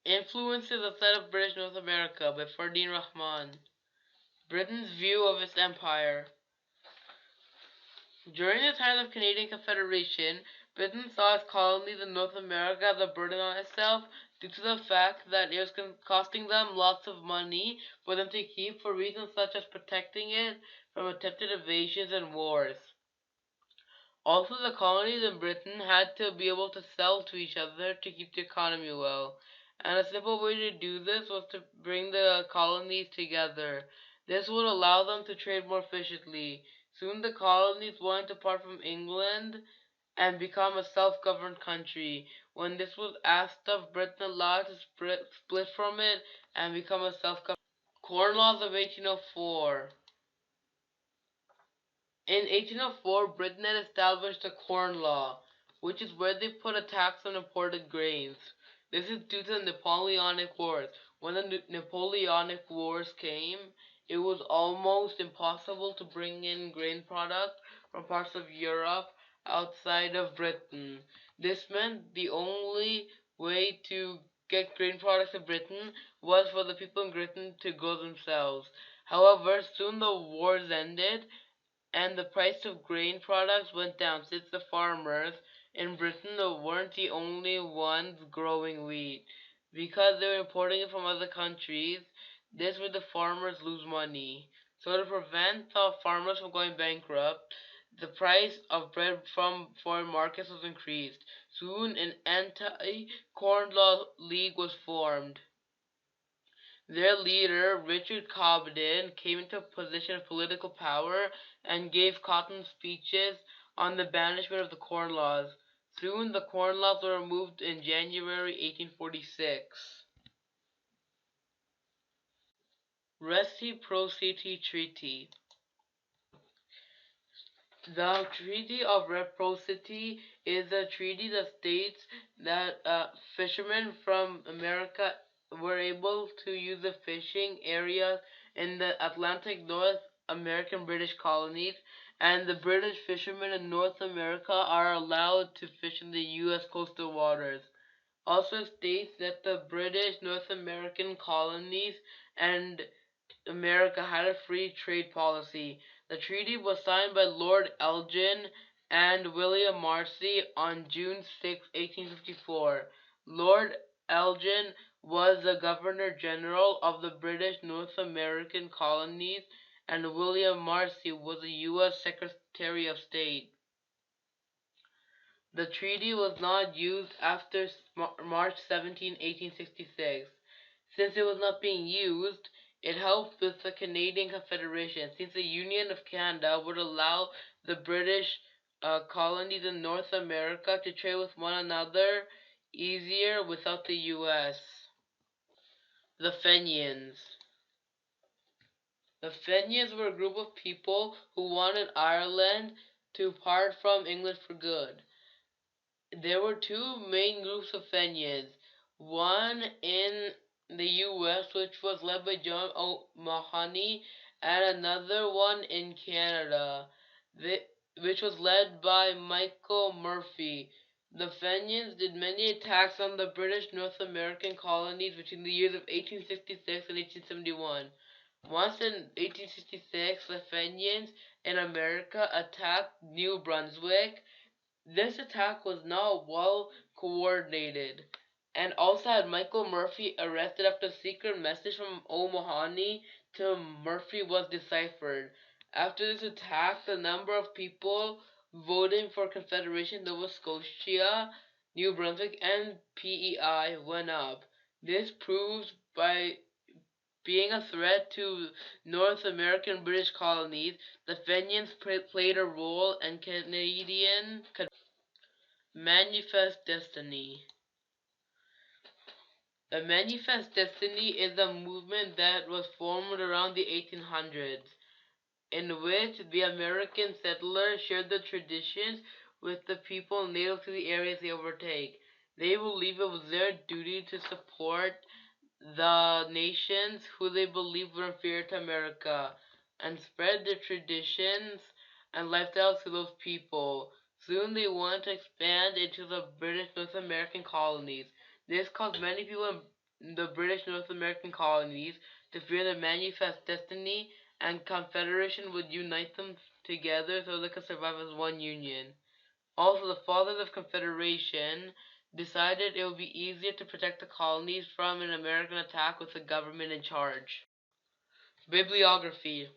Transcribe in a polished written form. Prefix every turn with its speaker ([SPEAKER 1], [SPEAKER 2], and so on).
[SPEAKER 1] Influences outside of British North America by Fardeen Rahman. Britain's view of its empire. During the time of Canadian Confederation, Britain saw its colonies in North America as a burden on itself due to the fact that it was costing them lots of money for them to keep for reasons such as protecting it from attempted invasions and wars. Also, the colonies in Britain had to be able to sell to each other to keep the economy well. And a simple way to do this was to bring the colonies together. This would allow them to trade more efficiently. Soon the colonies wanted to part from England and become a self-governed country. When this was asked of, Britain allowed to split from it and become a self-governed. Corn Laws of 1804. In 1804, Britain had established a corn law, which is where they put a tax on imported grains. This is due to the Napoleonic Wars. When the Napoleonic Wars came, it was almost impossible to bring in grain products from parts of Europe outside of Britain. This meant the only way to get grain products to Britain was for the people in Britain to grow themselves. However, soon the wars ended and the price of grain products went down since the farmers in Britain weren't the only ones growing wheat. Because they were importing it from other countries, this made the farmers lose money. So to prevent the farmers from going bankrupt, the price of bread from foreign markets was increased. Soon an anti-corn law league was formed. Their leader, Richard Cobden, came into a position of political power and gave Cotton speeches on the banishment of the Corn Laws. Soon the Corn Laws were removed in January 1846. Reciprocity Treaty. The Treaty of Reciprocity is a treaty that states that fishermen from America were able to use the fishing areas in the Atlantic North American British colonies, and the British fishermen in North America are allowed to fish in the U.S. coastal waters. Also states that the British North American colonies and America had a free trade policy. The treaty was signed by Lord Elgin and William Marcy on June 6, 1854. Lord Elgin was the Governor General of the British North American colonies, and William Marcy was the U.S. Secretary of State. The treaty was not used after March 17, 1866. Since it was not being used, it helped with the Canadian Confederation, since the Union of Canada would allow the British colonies in North America to trade with one another easier without the U.S. The Fenians. The Fenians were a group of people who wanted Ireland to part from England for good. There were two main groups of Fenians, one in the U.S., which was led by John O'Mahony, and another one in Canada, which was led by Michael Murphy. The Fenians did many attacks on the British North American colonies between the years of 1866 and 1871. Once in 1866, the Fenians in America attacked New Brunswick. This attack was not well coordinated, and also had Michael Murphy arrested after a secret message from O'Mahony to Murphy was deciphered. After this attack, the number of people voting for Confederation Nova Scotia, New Brunswick, and PEI went up. This proves by being a threat to North American British colonies, the Fenians played a role in Canadian Manifest Destiny. The Manifest Destiny is a movement that was formed around the 1800s, in which the American settlers shared the traditions with the people native to the areas they overtake. They believe it was their duty to support the nations who they believed were inferior to America and spread their traditions and lifestyles to those people. Soon they wanted to expand into the British North American colonies. This caused many people in the British North American colonies to fear their manifest destiny, and Confederation would unite them together so they could survive as one union. Also, the Fathers of Confederation decided it would be easier to protect the colonies from an American attack with the government in charge. Bibliography